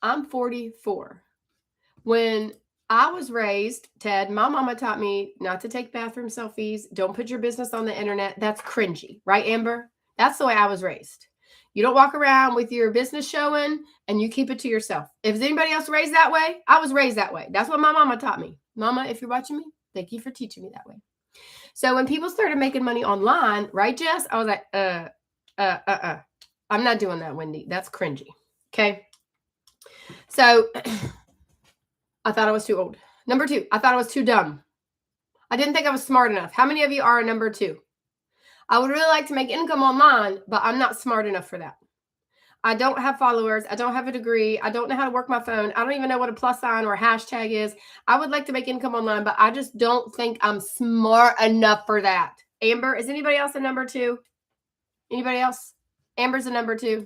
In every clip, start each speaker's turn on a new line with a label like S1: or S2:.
S1: I'm 44. When I was raised, Ted, my mama taught me not to take bathroom selfies. Don't put your business on the internet. That's cringy, right, Amber? That's the way I was raised. You don't walk around with your business showing and you keep it to yourself. If anybody else raised that way, I was raised that way. That's what my mama taught me. Mama, if you're watching me, thank you for teaching me that way. So when people started making money online, right, Jess? I was like, I'm not doing that, Wendy. That's cringy. Okay. So I thought I was too old. Number 2, I thought I was too dumb. I didn't think I was smart enough. How many of you are a number 2? I would really like to make income online, but I'm not smart enough for that. I don't have followers. I don't have a degree. I don't know how to work my phone. I don't even know what a plus sign or a hashtag is. I would like to make income online, but I just don't think I'm smart enough for that. Amber, is anybody else a number 2? Anybody else? Amber's a number 2.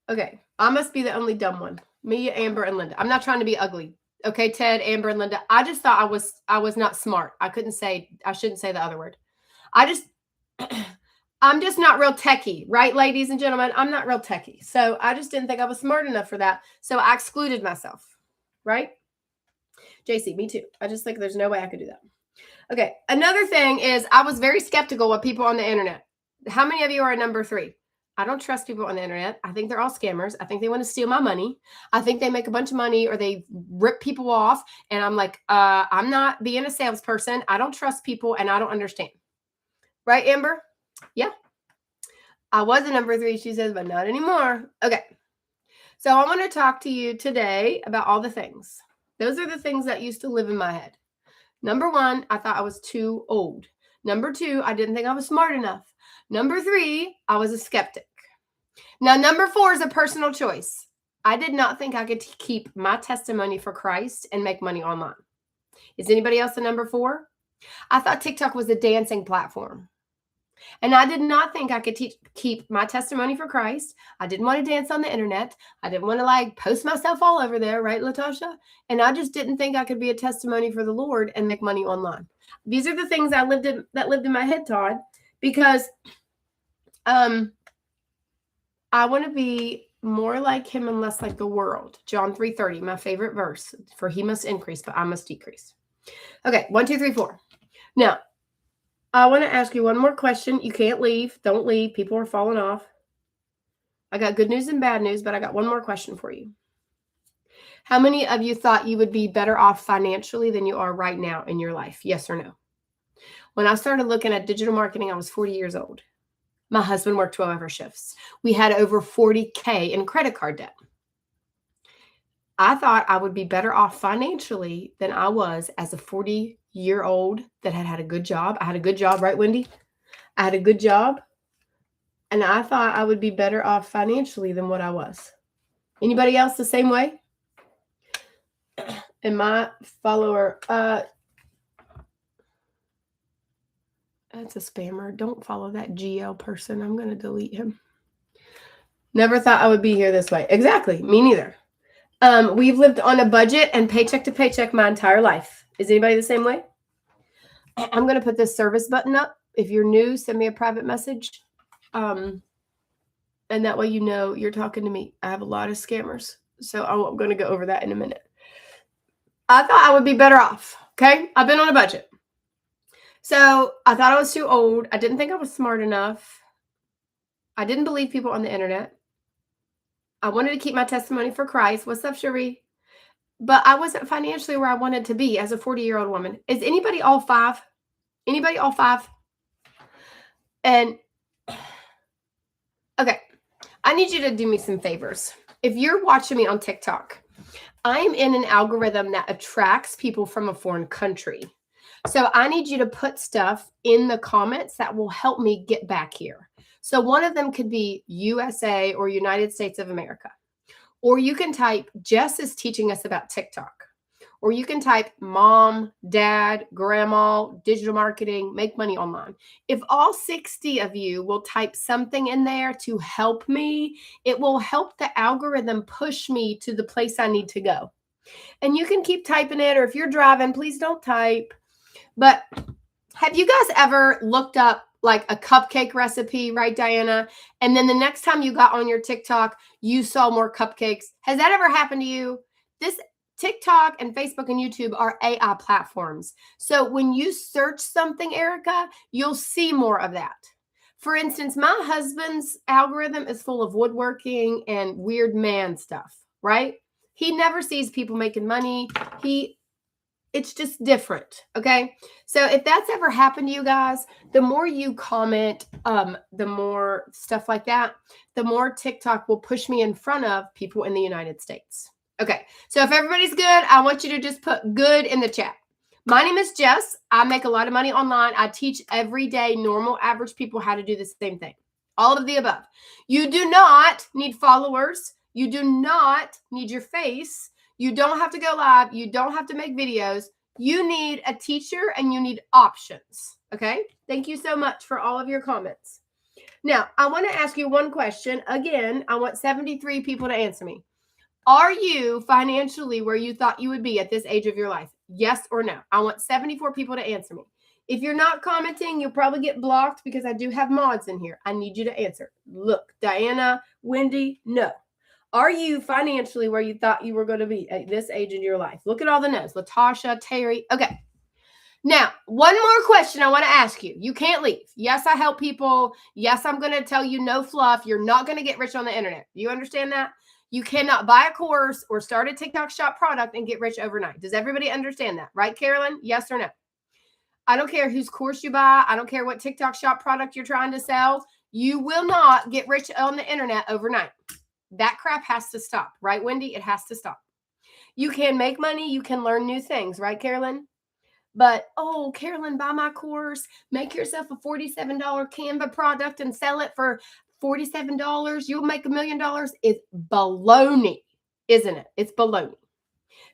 S1: Okay, I must be the only dumb one. Me, Amber, and Linda. I'm not trying to be ugly. Okay, Ted, Amber, and Linda. I just thought I was not smart. I shouldn't say the other word. I'm just not real techie, right, ladies and gentlemen? I'm not real techie. So I just didn't think I was smart enough for that. So I excluded myself, right? JC, me too. I just think there's no way I could do that. Okay, another thing is I was very skeptical of people on the internet. How many of you are a number 3? I don't trust people on the internet. I think they're all scammers. I think they want to steal my money. I think they make a bunch of money or they rip people off. And I'm like, I'm not being a salesperson. I don't trust people and I don't understand. Right, Amber? Yeah. I was a number 3, she says, but not anymore. Okay. So I want to talk to you today about all the things. Those are the things that used to live in my head. Number 1, I thought I was too old. Number 2, I didn't think I was smart enough. Number 3, I was a skeptic. Now, number 4 is a personal choice. I did not think I could keep my testimony for Christ and make money online. Is anybody else a number 4? I thought TikTok was a dancing platform. And I did not think I could keep my testimony for Christ. I didn't want to dance on the internet. I didn't want to post myself all over there, right, Latasha? And I just didn't think I could be a testimony for the Lord and make money online. These are the things that lived in my head, Todd, because I want to be more like him and less like the world. John 3:30, my favorite verse. For he must increase, but I must decrease. Okay, 1, 2, 3, 4. Now, I want to ask you one more question. You can't leave. Don't leave. People are falling off. I got good news and bad news, but I got one more question for you. How many of you thought you would be better off financially than you are right now in your life? Yes or no? When I started looking at digital marketing, I was 40 years old. My husband worked 12-hour shifts. We had over $40K in credit card debt. I thought I would be better off financially than I was as a 40-year-old that had a good job. I had a good job, right, Wendy? I had a good job. And I thought I would be better off financially than what I was. Anybody else the same way? And my follower, that's a spammer. Don't follow that GL person. I'm going to delete him. Never thought I would be here this way. Exactly. Me neither. We've lived on a budget and paycheck to paycheck my entire life. Is anybody the same way? I'm going to put this service button up. If you're new, send me a private message. And that way you know you're talking to me. I have a lot of scammers. So I'm going to go over that in a minute. I thought I would be better off. Okay. I've been on a budget. So I thought I was too old. I didn't think I was smart enough. I didn't believe people on the internet. I wanted to keep my testimony for Christ. What's up, Cherie? But I wasn't financially where I wanted to be as a 40-year-old woman. Is anybody all 5? Anybody all 5? And okay, I need you to do me some favors. If you're watching me on TikTok, I'm in an algorithm that attracts people from a foreign country. So I need you to put stuff in the comments that will help me get back here. So one of them could be USA or United States of America. Or you can type, Jess is teaching us about TikTok. Or you can type mom, dad, grandma, digital marketing, make money online. If all 60 of you will type something in there to help me, it will help the algorithm push me to the place I need to go. And you can keep typing it, or if you're driving, please don't type. But have you guys ever looked up like a cupcake recipe, right, Diana? And then the next time you got on your TikTok, you saw more cupcakes. Has that ever happened to you? This TikTok and Facebook and YouTube are AI platforms. So when you search something, Erica, you'll see more of that. For instance, my husband's algorithm is full of woodworking and weird man stuff, right? He never sees people making money. It's just different. Okay. So if that's ever happened to you guys, the more you comment, the more stuff like that, the more TikTok will push me in front of people in the United States. Okay. So if everybody's good, I want you to just put good in the chat. My name is Jess. I make a lot of money online. I teach everyday normal average people how to do the same thing. All of the above. You do not need followers. You do not need your face. You don't have to go live. You don't have to make videos. You need a teacher and you need options. Okay. Thank you so much for all of your comments. Now, I want to ask you one question. Again, I want 73 people to answer me. Are you financially where you thought you would be at this age of your life? Yes or no? I want 74 people to answer me. If you're not commenting, you'll probably get blocked because I do have mods in here. I need you to answer. Look, Diana, Wendy, no. Are you financially where you thought you were going to be at this age in your life? Look at all the no's. Latasha, Terry. Okay. Now, one more question I want to ask you. You can't leave. Yes, I help people. Yes, I'm going to tell you no fluff. You're not going to get rich on the internet. You understand that? You cannot buy a course or start a TikTok shop product and get rich overnight. Does everybody understand that? Right, Carolyn? Yes or no? I don't care whose course you buy. I don't care what TikTok shop product you're trying to sell. You will not get rich on the internet overnight. That crap has to stop, right, Wendy? It has to stop. You can make money. You can learn new things, right, Carolyn? But, oh, Carolyn, buy my course. Make yourself a $47 Canva product and sell it for $47. You'll make $1 million. It's baloney, isn't it? It's baloney.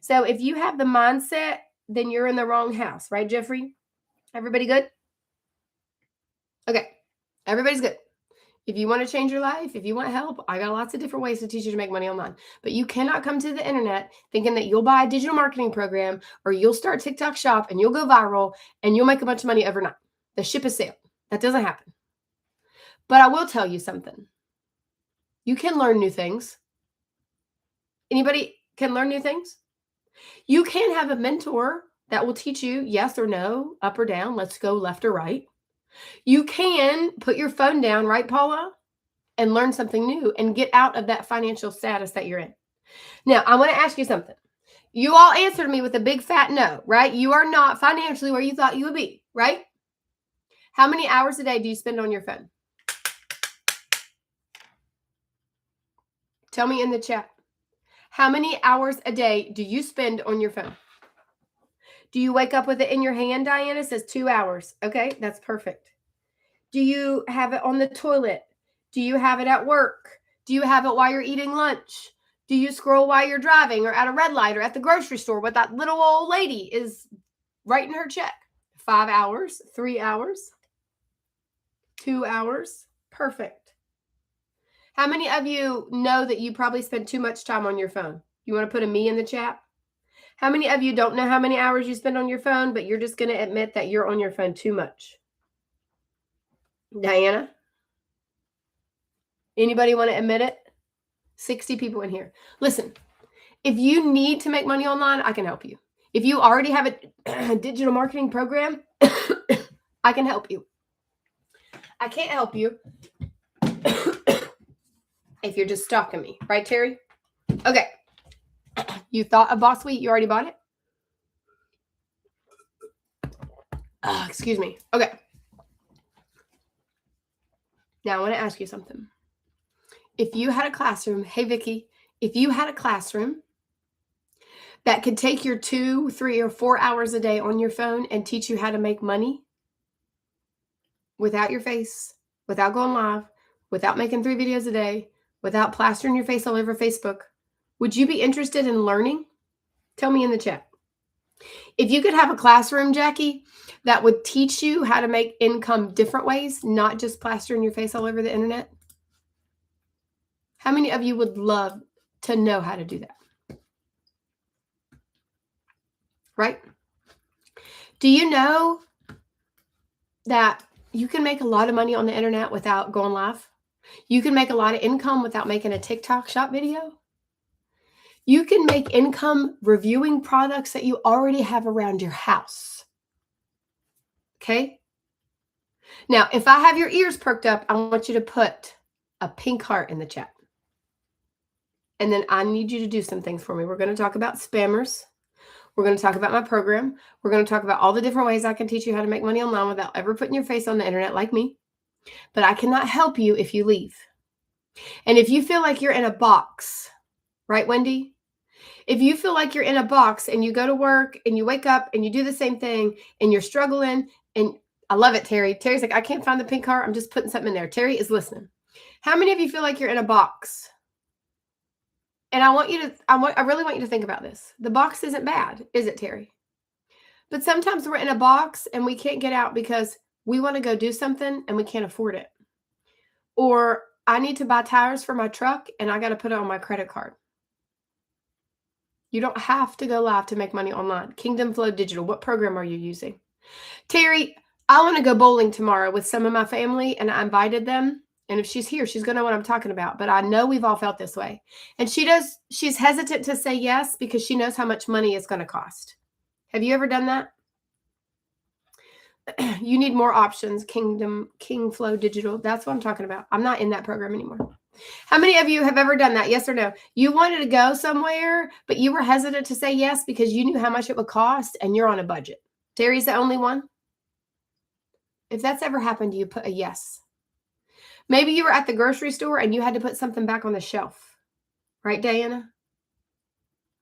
S1: So if you have the mindset, then you're in the wrong house, right, Jeffrey? Everybody good? Okay. Everybody's good. If you want to change your life, if you want help, I got lots of different ways to teach you to make money online. But you cannot come to the internet thinking that you'll buy a digital marketing program or you'll start TikTok shop and you'll go viral and you'll make a bunch of money overnight. The ship has sailed. That doesn't happen. But I will tell you something. You can learn new things. Anybody can learn new things? You can have a mentor that will teach you yes or no, up or down, let's go left or right. You can put your phone down, right, Paula, and learn something new and get out of that financial status that you're in. Now, I want to ask you something. You all answered me with a big fat no, right? You are not financially where you thought you would be, right? How many hours a day do you spend on your phone? Tell me in the chat. How many hours a day do you spend on your phone? Do you wake up with it in your hand, Diana? It says 2 hours. Okay, that's perfect. Do you have it on the toilet? Do you have it at work? Do you have it while you're eating lunch? Do you scroll while you're driving or at a red light or at the grocery store where that little old lady is writing her check? 5 hours, 3 hours, 2 hours. Perfect. How many of you know that you probably spend too much time on your phone? You want to put a me in the chat? How many of you don't know how many hours you spend on your phone, but you're just going to admit that you're on your phone too much? Diana? Anybody want to admit it? 60 people in here. Listen, if you need to make money online, I can help you. If you already have a digital marketing program, I can help you. I can't help you if you're just stalking me. Right, Terry? Okay. You thought of Boss Suite? You already bought it? Excuse me. Okay. Now I want to ask you something. If you had a classroom, hey, Vicki, if you had a classroom that could take your 2, 3, or 4 hours a day on your phone and teach you how to make money without your face, without going live, without making 3 videos a day, without plastering your face all over Facebook, would you be interested in learning? Tell me in the chat. If you could have a classroom, Jackie, that would teach you how to make income different ways, not just plastering your face all over the internet, how many of you would love to know how to do that? Right? Do you know that You can make a lot of money on the internet without going live. You can make a lot of income without making a TikTok shop video. You can make income reviewing products that you already have around your house. Okay? Now, if I have your ears perked up, I want you to put a pink heart in the chat. And then I need you to do some things for me. We're going to talk about spammers. We're going to talk about my program. We're going to talk about all the different ways I can teach you how to make money online without ever putting your face on the internet like me. But I cannot help you if you leave. And if you feel like you're in a box, right, Wendy? If you feel like you're in a box and you go to work and you wake up and you do the same thing and you're struggling, and I love it, Terry. Terry's like, I can't find the pink heart. I'm just putting something in there. Terry is listening. How many of you feel like you're in a box? And I really want you to think about this. The box isn't bad, is it, Terry? But sometimes we're in a box and we can't get out because we want to go do something and we can't afford it. Or I need to buy tires for my truck and I got to put it on my credit card. You don't have to go live to make money online. Kingdom Flow Digital, what program are you using? Terry, I want to go bowling tomorrow with some of my family and I invited them. And if she's here, she's going to know what I'm talking about. But I know we've all felt this way. And she's hesitant to say yes because she knows how much money it's going to cost. Have you ever done that? You need more options. King Flow Digital. That's what I'm talking about. I'm not in that program anymore. How many of you have ever done that? Yes or no? You wanted to go somewhere, but you were hesitant to say yes because you knew how much it would cost and you're on a budget. Terry's the only one. If that's ever happened to you, put a yes. Maybe you were at the grocery store and you had to put something back on the shelf. Right, Diana?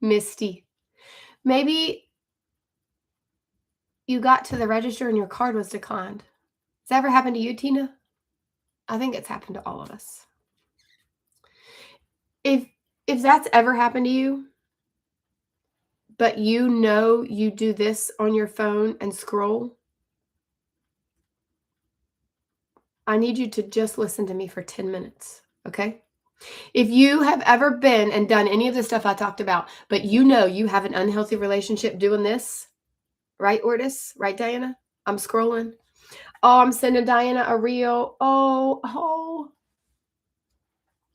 S1: Misty. Maybe you got to the register and your card was declined. Has that ever happened to you, Tina? I think it's happened to all of us. If that's ever happened to you, but you know you do this on your phone and scroll, I need you to just listen to me for 10 minutes, okay? If you have ever been and done any of the stuff I talked about, but you know you have an unhealthy relationship doing this, right, Ortis? Right, Diana? I'm scrolling. Oh, I'm sending Diana a reel. Oh.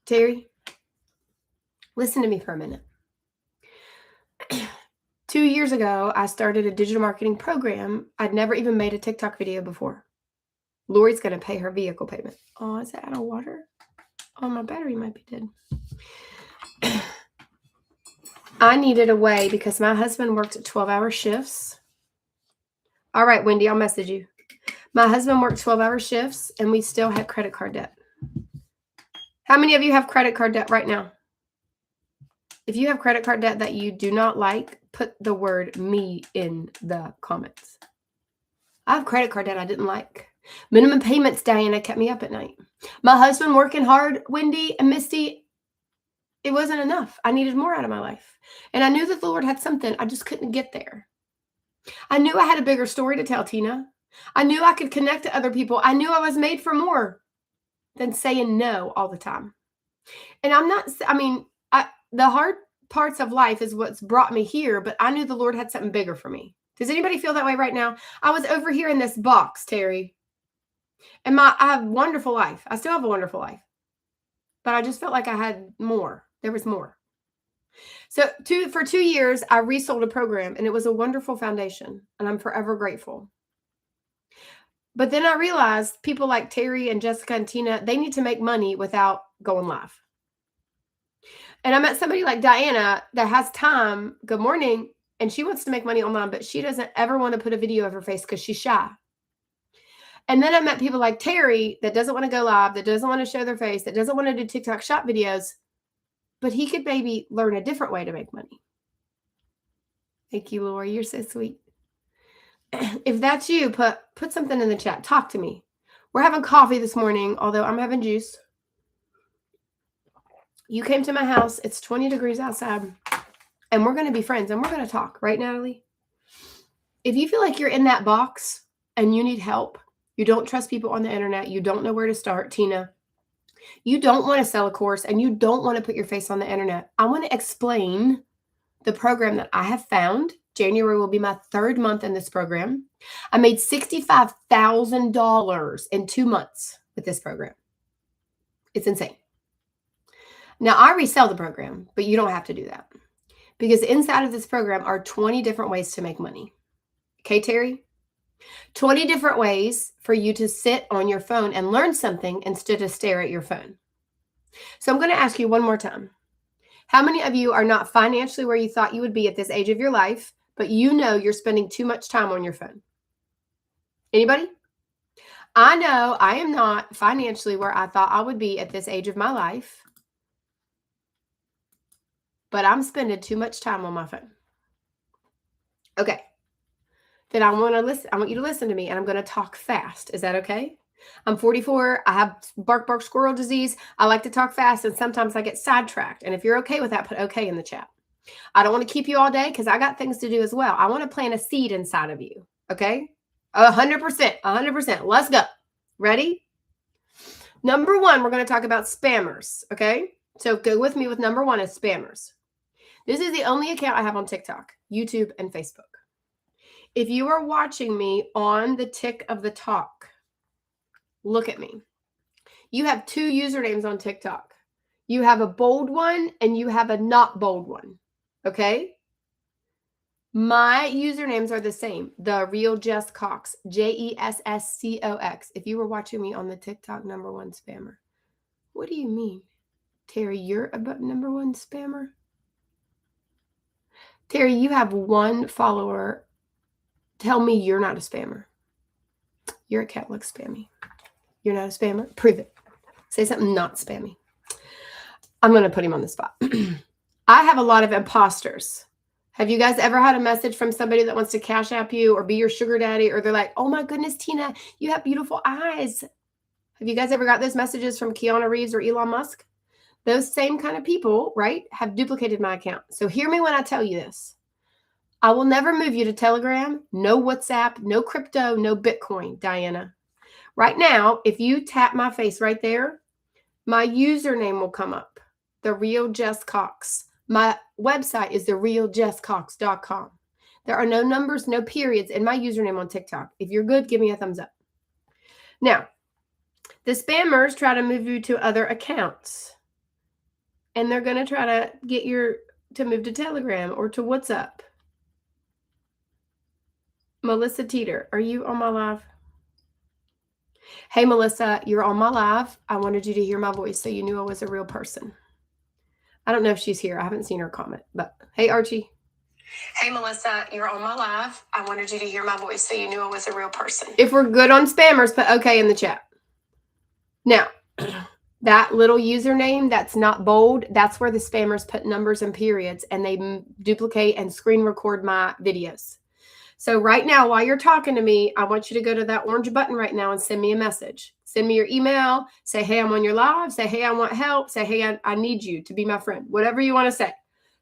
S1: Terry, listen to me for a minute. 2 years ago, I started a digital marketing program. I'd never even made a TikTok video before. Lori's going to pay her vehicle payment. Oh, is that out of water? Oh, my battery might be dead. I needed a way because my husband worked 12-hour shifts. All right, Wendy, I'll message you. My husband worked 12-hour shifts and we still had credit card debt. How many of you have credit card debt right now? If you have credit card debt that you do not like, put the word me in the comments. I have credit card debt I didn't like. Minimum payments, Diana, kept me up at night. My husband working hard, Wendy and Misty, it wasn't enough. I needed more out of my life. And I knew that the Lord had something. I just couldn't get there. I knew I had a bigger story to tell, Tina. I knew I could connect to other people. I knew I was made for more than saying no all the time. And the hard parts of life is what's brought me here, but I knew the Lord had something bigger for me. Does anybody feel that way right now? I was over here in this box, Terry. And I have a wonderful life. I still have a wonderful life. But I just felt like I had more. There was more. So for 2 years, I resold a program, and it was a wonderful foundation, and I'm forever grateful. But then I realized people like Terry and Jessica and Tina, they need to make money without going live. And I met somebody like Diana that has time, good morning, and she wants to make money online, but she doesn't ever want to put a video of her face because she's shy. And then I met people like Terry that doesn't want to go live, that doesn't want to show their face, that doesn't want to do TikTok shop videos, but he could maybe learn a different way to make money. Thank you, Lori. You're so sweet. If that's you, put something in the chat. Talk to me. We're having coffee this morning, although I'm having juice. You came to my house. It's 20 degrees outside, and we're going to be friends, and we're going to talk. Right, Natalie? If you feel like you're in that box and you need help, you don't trust people on the internet, you don't know where to start, Tina, you don't want to sell a course, and you don't want to put your face on the internet, I want to explain the program that I have found January will be my 3rd month in this program. I made $65,000 in 2 months with this program. It's insane. Now, I resell the program, but you don't have to do that because inside of this program are 20 different ways to make money. Okay, Terry? 20 different ways for you to sit on your phone and learn something instead of stare at your phone. So I'm going to ask you one more time. How many of you are not financially where you thought you would be at this age of your life, but you know you're spending too much time on your phone? Anybody? I know I am not financially where I thought I would be at this age of my life, but I'm spending too much time on my phone. Okay. Then I want you to listen to me, and I'm going to talk fast. Is that okay? I'm 44. I have bark squirrel disease. I like to talk fast, and sometimes I get sidetracked. And if you're okay with that, put okay in the chat. I don't want to keep you all day because I got things to do as well. I want to plant a seed inside of you. Okay? 100%. 100%. Let's go. Ready? Number 1, we're going to talk about spammers. Okay? So go with me with number 1 is spammers. This is the only account I have on TikTok, YouTube, and Facebook. If you are watching me on the tick of the talk, look at me. You have 2 usernames on TikTok. You have a bold one and you have a not bold one. Okay? My usernames are the same. The Real Jess Cox, JESSCOX. If you were watching me on the TikTok number 1 spammer, what do you mean? Terry, you're a number 1 spammer? Terry, you have 1 follower. Tell me you're not a spammer. Your account looks spammy. You're not a spammer? Prove it. Say something not spammy. I'm going to put him on the spot. I have a lot of imposters. Have you guys ever had a message from somebody that wants to cash app you or be your sugar daddy, or they're like, oh my goodness, Tina, you have beautiful eyes? Have you guys ever got those messages from Keanu Reeves or Elon Musk? Those same kind of people, right, have duplicated my account. So hear me when I tell you this. I will never move you to Telegram, no WhatsApp, no crypto, no Bitcoin, Diana. Right now, if you tap my face right there, my username will come up, The Real Jess Cox. My website is therealjesscox.com. There are no numbers, no periods in my username on TikTok. If you're good, give me a thumbs up. Now, the spammers try to move you to other accounts, and they're going to try to get you to move to Telegram or to WhatsApp. Melissa Teeter, are you on my live? Hey, Melissa, you're on my live. I wanted you to hear my voice so you knew I was a real person. I don't know if she's here. I haven't seen her comment, but hey, Archie. Hey, Melissa, you're on my live. I wanted you to hear my voice so you knew I was a real person. If we're good on spammers, put okay in the chat. Now, that little username that's not bold, that's where the spammers put numbers and periods, and they duplicate and screen record my videos. So right now, while you're talking to me, I want you to go to that orange button right now and send me a message. Send me your email. Say, hey, I'm on your live. Say, hey, I want help. Say, hey, I need you to be my friend. Whatever you want to say.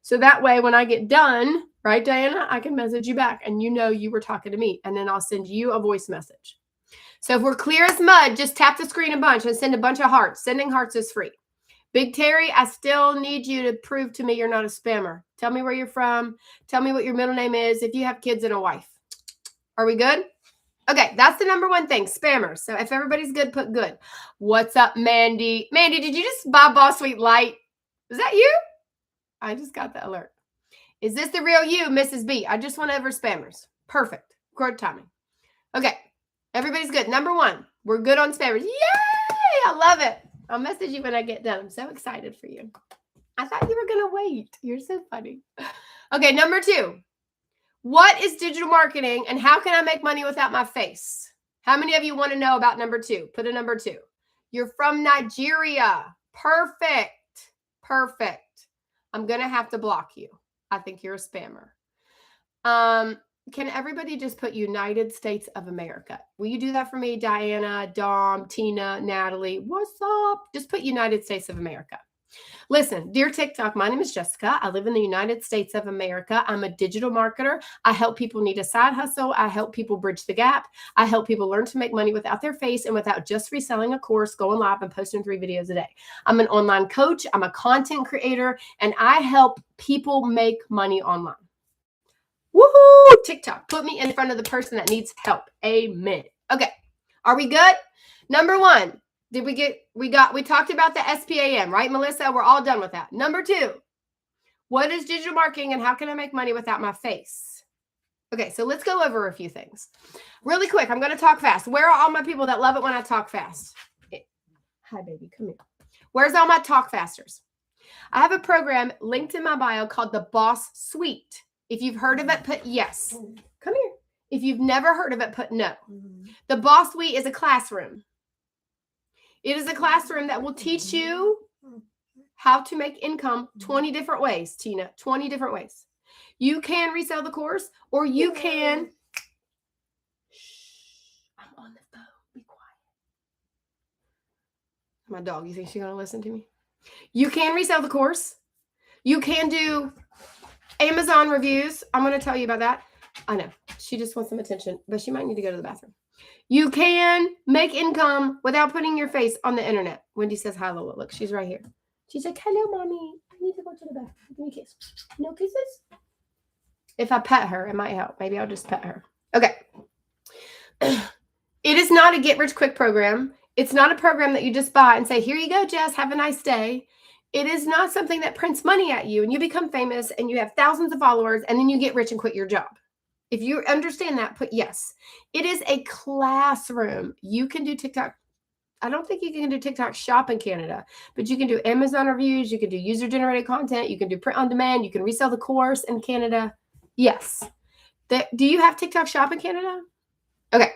S1: So that way, when I get done, right, Diana, I can message you back and you know you were talking to me. And then I'll send you a voice message. So if we're clear as mud, just tap the screen a bunch and send a bunch of hearts. Sending hearts is free. Big Terry, I still need you to prove to me you're not a spammer. Tell me where you're from. Tell me what your middle name is. If you have kids and a wife. Are we good? Okay, that's the number 1 thing, spammers. So if everybody's good, put good. What's up, Mandy? Mandy, did you just buy Boss Sweet Light? Is that you? I just got the alert. Is this the real you, Mrs. B? I just went over spammers. Perfect. Good timing. Okay, everybody's good. Number 1, we're good on spammers. Yay! I love it. I'll message you when I get done. I'm so excited for you. I thought you were going to wait. You're so funny. Okay, number 2. What is digital marketing and how can I make money without my face? How many of you want to know about number 2? Put a number 2. You're from Nigeria. Perfect. Perfect. I'm going to have to block you. I think you're a spammer. Can everybody just put United States of America? Will you do that for me? Diana, Dom, Tina, Natalie. What's up? Just put United States of America. Listen, dear TikTok, my name is Jessica. I live in the United States of America. I'm a digital marketer. I help people need a side hustle. I help people bridge the gap. I help people learn to make money without their face and without just reselling a course, going live and posting 3 videos a day. I'm an online coach. I'm a content creator, and I help people make money online. Woohoo! TikTok. Put me in front of the person that needs help. Amen. Okay. Are we good? Number one. We talked about the SPAM, right, Melissa? We're all done with that. Number two. What is digital marketing and how can I make money without my face? Okay, so let's go over a few things. Really quick, I'm going to talk fast. Where are all my people that love it when I talk fast? Hi, baby. Come here. Where's all my talk fasters? I have a program linked in my bio called the Boss Suite. If you've heard of it, put yes. Come here. If you've never heard of it, put no. The Boss Suite is a classroom. It is a classroom that will teach you how to make income 20 different ways, Tina, 20 different ways. You can resell the course or you can. Shh, I'm on the phone. Be quiet. My dog, you think she's going to listen to me? You can resell the course. You can do Amazon reviews. I'm going to tell you about that. I know. She just wants some attention, but she might need to go to the bathroom. You can make income without putting your face on the internet. Wendy says hi, Lola. Look, she's right here. She's like, hello, Mommy. I need to go to the bathroom. Give me a kiss. No kisses? If I pet her, it might help. Maybe I'll just pet her. Okay. It is not a get-rich-quick program. It's not a program that you just buy and say, here you go, Jess. Have a nice day. It is not something that prints money at you and you become famous and you have thousands of followers and then you get rich and quit your job. If you understand that, put yes. It is a classroom. You can do TikTok. I don't think you can do TikTok shop in Canada, but you can do Amazon reviews. You can do user-generated content. You can do print on demand. You can resell the course in Canada. Yes. Do you have TikTok shop in Canada? Okay.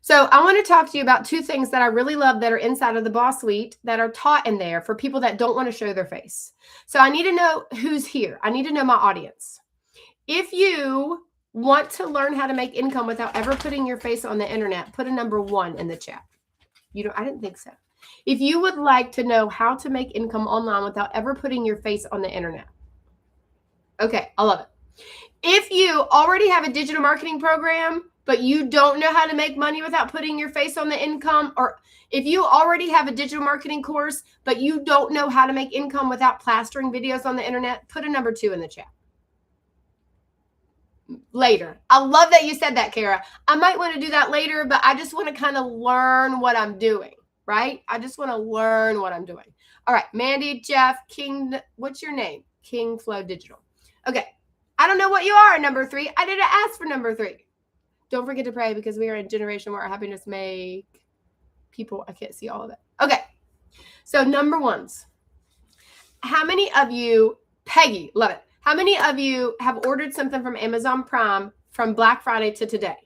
S1: So I want to talk to you about two things that I really love that are inside of the Boss Suite that are taught in there for people that don't want to show their face. So I need to know who's here. I need to know my audience. If you want to learn how to make income without ever putting your face on the internet, put a number 1 in the chat. I didn't think so. If you would like to know how to make income online without ever putting your face on the internet. Okay, I love it. If you already have a digital marketing program, but you don't know how to make money without putting your face on the income, or if you already have a digital marketing course, but you don't know how to make income without plastering videos on the internet, put a number 2 in the chat. Later. I love that you said that, Kara. I might want to do that later, but I just want to kind of learn what I'm doing, right? I just want to learn what I'm doing. All right, Mandy, Jeff, King, what's your name? King Flow Digital. Okay. I don't know what you are, number 3. I didn't ask for number 3. Don't forget to pray because we are in a generation where our happiness make people, I can't see all of it. Okay. So number 1s. How many of you, Peggy, love it. How many of you have ordered something from Amazon Prime from Black Friday to today?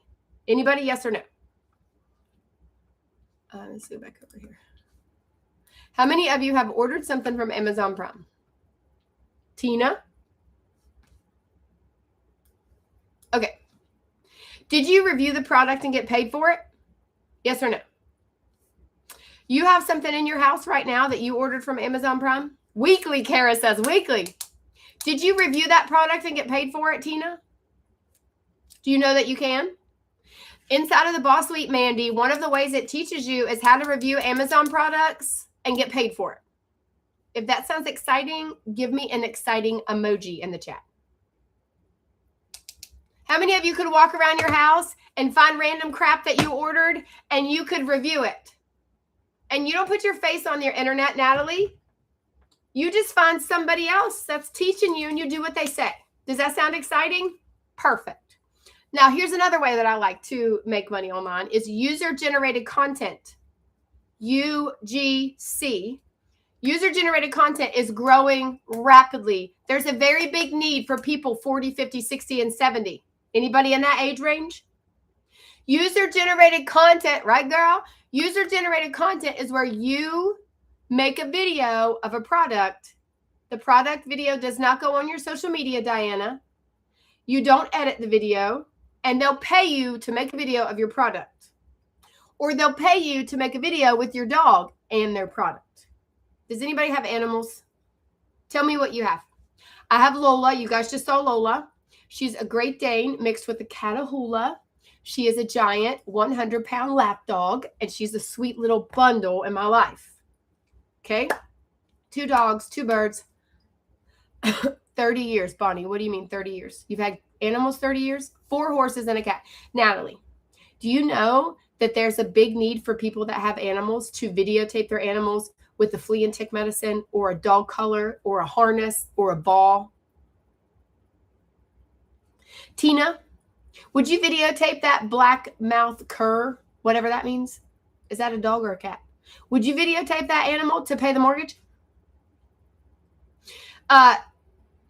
S1: Anybody, yes or no? Let's go back over here. How many of you have ordered something from Amazon Prime? Tina? Okay. Did you review the product and get paid for it? Yes or no? You have something in your house right now that you ordered from Amazon Prime? Weekly, Kara says, weekly. Did you review that product and get paid for it, Tina? Do you know that you can? Inside of the Boss Suite, Mandy, one of the ways it teaches you is how to review Amazon products and get paid for it. If that sounds exciting, give me an exciting emoji in the chat. How many of you could walk around your house and find random crap that you ordered and you could review it? And you don't put your face on your internet, Natalie. You just find somebody else that's teaching you and you do what they say. Does that sound exciting? Perfect. Now, here's another way that I like to make money online is user-generated content. UGC. User-generated content is growing rapidly. There's a very big need for people 40, 50, 60, and 70. Anybody in that age range? User-generated content, right, girl? User-generated content is where you make a video of a product. The product video does not go on your social media, Diana. You don't edit the video, and they'll pay you to make a video of your product. Or they'll pay you to make a video with your dog and their product. Does anybody have animals? Tell me what you have. I have Lola. You guys just saw Lola. She's a Great Dane mixed with a Catahoula. She is a giant 100-pound lap dog, and she's a sweet little bundle in my life. Okay? 2 dogs, 2 birds. 30 years. Bonnie, what do you mean 30 years? You've had animals 30 years? 4 horses and a cat. Natalie, do you know that there's a big need for people that have animals to videotape their animals with the flea and tick medicine or a dog collar or a harness or a ball? Tina, would you videotape that black mouth cur, whatever that means? Is that a dog or a cat? Would you videotape that animal to pay the mortgage?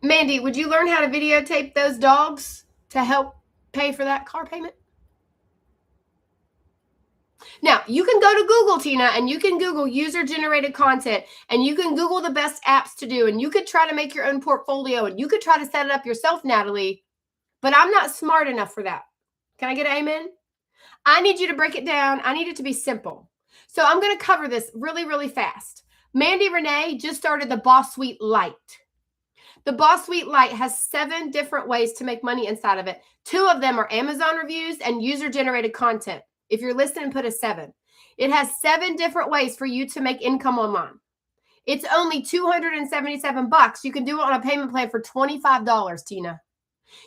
S1: Mandy, would you learn how to videotape those dogs to help pay for that car payment? Now, you can go to Google, Tina, and you can Google user-generated content, and you can Google the best apps to do, and you could try to make your own portfolio, and you could try to set it up yourself, Natalie, but I'm not smart enough for that. Can I get an amen? I need you to break it down. I need it to be simple. So I'm going to cover this really, really fast. Mandy Renee just started the Boss Suite Lite. The Boss Suite Lite has 7 different ways to make money inside of it. 2 of them are Amazon reviews and user-generated content. If you're listening, put a 7. It has 7 different ways for you to make income online. It's only $277. You can do it on a payment plan for $25, Tina.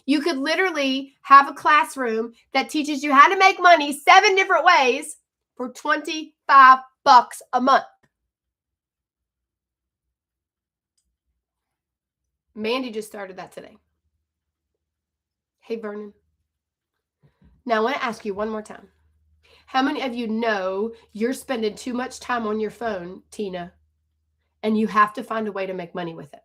S1: You could literally have a classroom that teaches you how to make money 7 different ways for $25 a month. Mandy just started that today. Hey, Vernon. Now, I want to ask you one more time. How many of you know you're spending too much time on your phone, Tina, and you have to find a way to make money with it?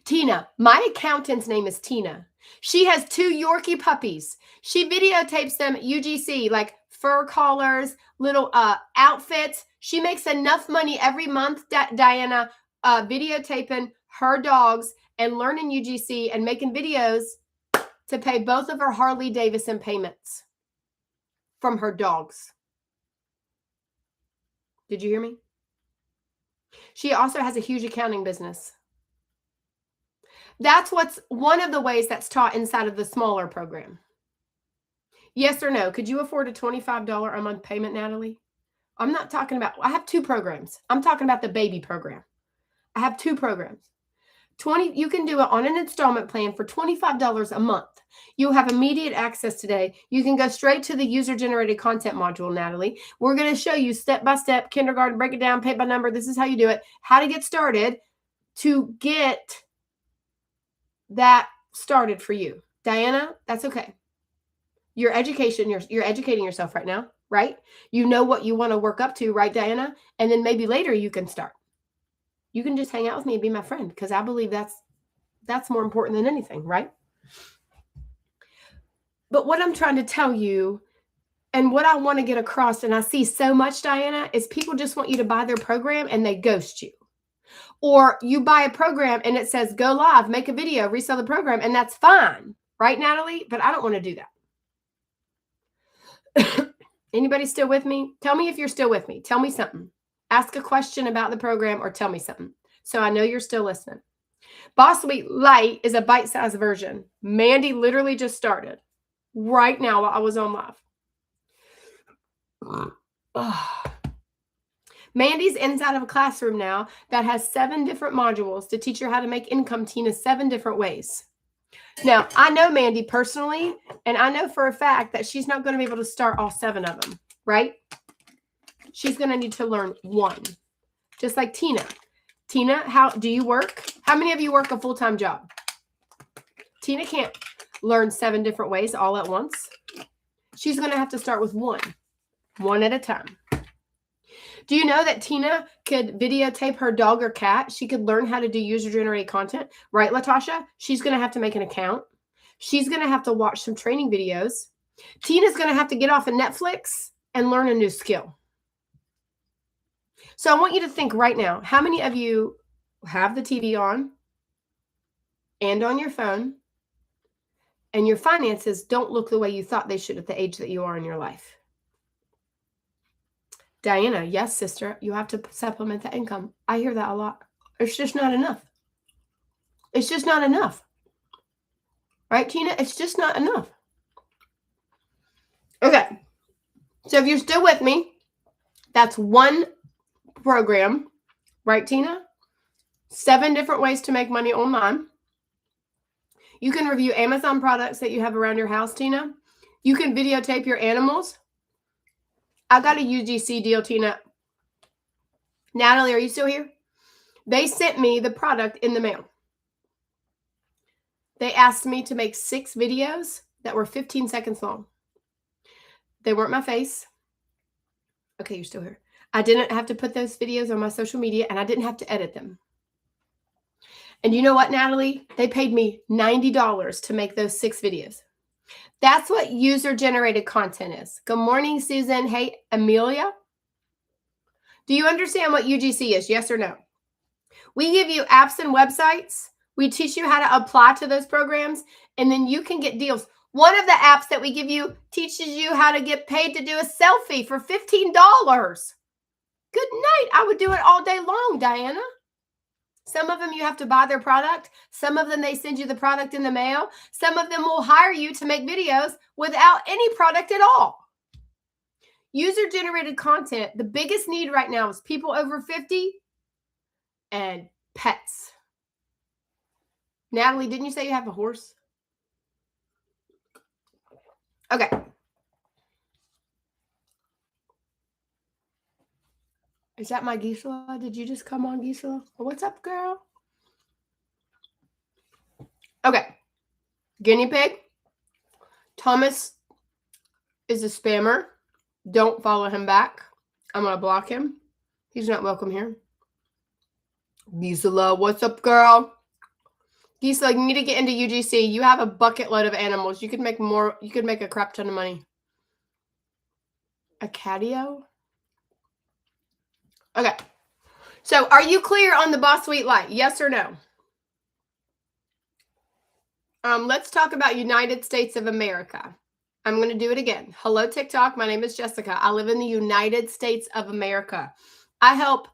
S1: Tina, my accountant's name is Tina. She has 2 Yorkie puppies. She videotapes them at UGC, like fur collars, little outfits. She makes enough money every month, Diana, videotaping her dogs and learning UGC and making videos to pay both of her Harley Davidson payments from her dogs. Did you hear me? She also has a huge accounting business. That's what's one of the ways that's taught inside of the smaller program. Yes or no? Could you afford a $25 a month payment, Natalie? I'm not talking about, I have 2 programs. I'm talking about the baby program. I have 2 programs. You can do it on an installment plan for $25 a month. You'll have immediate access today. You can go straight to the user-generated content module, Natalie. We're going to show you step-by-step, kindergarten, break it down, pay by number. This is how you do it, how to get started to get that started for you. Diana, that's okay. Your education, you're educating yourself right now, right? You know what you want to work up to, right, Diana? And then maybe later you can start. You can just hang out with me and be my friend because I believe that's more important than anything, right? But what I'm trying to tell you and what I want to get across, and I see so much, Diana, is people just want you to buy their program and they ghost you. Or you buy a program and it says, go live, make a video, resell the program, and that's fine. Right, Natalie? But I don't want to do that. Anybody still with me? Tell me if you're still with me. Tell me something. Ask a question about the program or tell me something so I know you're still listening. Boss Suite Lite is a bite-sized version. Mandy literally just started right now while I was on live. Mandy's inside of a classroom now that has 7 different modules to teach her how to make income, Tina, 7 different ways. Now, I know Mandy personally, and I know for a fact that she's not going to be able to start all 7 of them, right? She's going to need to learn 1, just like Tina. Tina, how do you work? How many of you work a full-time job? Tina can't learn 7 different ways all at once. She's going to have to start with 1 at a time. Do you know that Tina could videotape her dog or cat? She could learn how to do user-generated content. Right, Latasha? She's going to have to make an account. She's going to have to watch some training videos. Tina's going to have to get off of Netflix and learn a new skill. So I want you to think right now, how many of you have the TV on and on your phone and your finances don't look the way you thought they should at the age that you are in your life? Diana, yes, sister, you have to supplement the income. I hear that a lot. It's just not enough. It's just not enough. Right, Tina? It's just not enough. Okay. So if you're still with me, that's 1 program. Right, Tina? 7 different ways to make money online. You can review Amazon products that you have around your house, Tina. You can videotape your animals. I got a UGC deal, Tina. Natalie, are you still here? They sent me the product in the mail. They asked me to make 6 videos that were 15 seconds long. They weren't my face. Okay, you're still here. I didn't have to put those videos on my social media, and I didn't have to edit them. And you know what, Natalie? They paid me $90 to make those 6 videos. That's what user-generated content is. Good morning, Susan. Hey, Amelia. Do you understand what UGC is? Yes or no? We give you apps and websites. We teach you how to apply to those programs, and then you can get deals. One of the apps that we give you teaches you how to get paid to do a selfie for $15. Good night. I would do it all day long, Diana. Some of them you have to buy their product. Some of them they send you the product in the mail. Some of them will hire you to make videos without any product at all. User-generated content, the biggest need right now is people over 50 and pets. Natalie, didn't you say you have a horse? Okay. Is that my Gisela? Did you just come on, Gisela? What's up, girl? Okay. Guinea pig. Thomas is a spammer. Don't follow him back. I'm going to block him. He's not welcome here. Gisela, what's up, girl? Gisela, you need to get into UGC. You have a bucket load of animals. You could make more. You could make a crap ton of money. A catio? Okay. So are you clear on the Boss Sweet Light? Yes or no? Let's talk about United States of America. I'm going to do it again. Hello, TikTok. My name is Jessica. I live in the United States of America. I help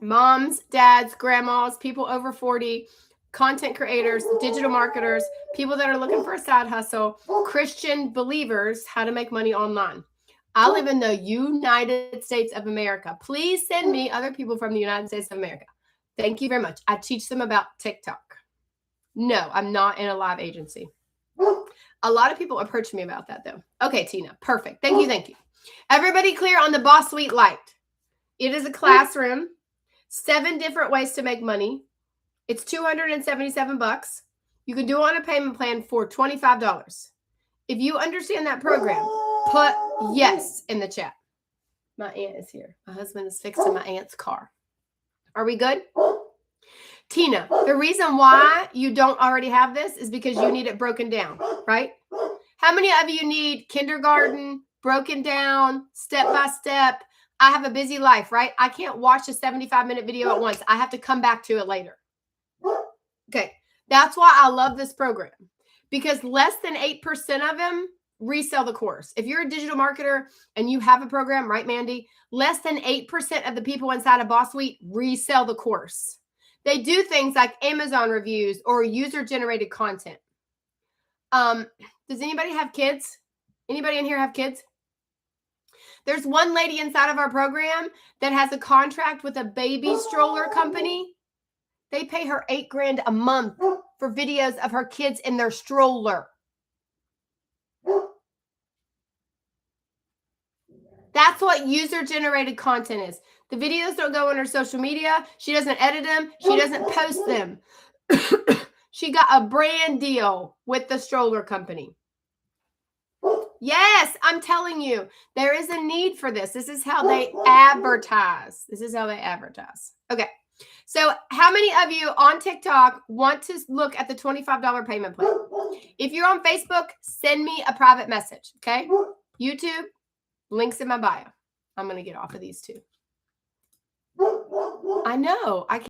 S1: moms, dads, grandmas, people over 40, content creators, digital marketers, people that are looking for a side hustle, Christian believers, how to make money online. I live in the United States of America. Please send me other people from the United States of America. Thank you very much. I teach them about TikTok. No, I'm not in a live agency. A lot of people approach me about that, though. Okay, Tina. Perfect. Thank you. Thank you. Everybody clear on the Boss Sweet Light? It is a classroom. 7 different ways to make money. It's $277. You can do it on a payment plan for $25. If you understand that program, put yes in the chat. My aunt is here. My husband is fixing my aunt's car. Are we good? Tina, the reason why you don't already have this is because you need it broken down, right? How many of you need kindergarten, broken down, step by step? I have a busy life, right? I can't watch a 75-minute video at once. I have to come back to it later. Okay, that's why I love this program, because less than 8% of them resell the course. If you're a digital marketer and you have a program, right, Mandy? Less than 8% of the people inside of Boss Suite resell the course. They do things like Amazon reviews or user-generated content. Does anybody have kids? Anybody in here have kids? There's one lady inside of our program that has a contract with a baby stroller company. They pay her $8,000 a month for videos of her kids in their stroller. That's what user-generated content is. The videos don't go on her social media. She doesn't edit them. She doesn't post them. She got a brand deal with the stroller company. Yes, I'm telling you, there is a need for this. This is how they advertise. This is how they advertise. Okay. So how many of you on TikTok want to look at the $25 payment plan? If you're on Facebook, send me a private message, okay? YouTube, links in my bio. I'm going to get off of these two. I know. I can't.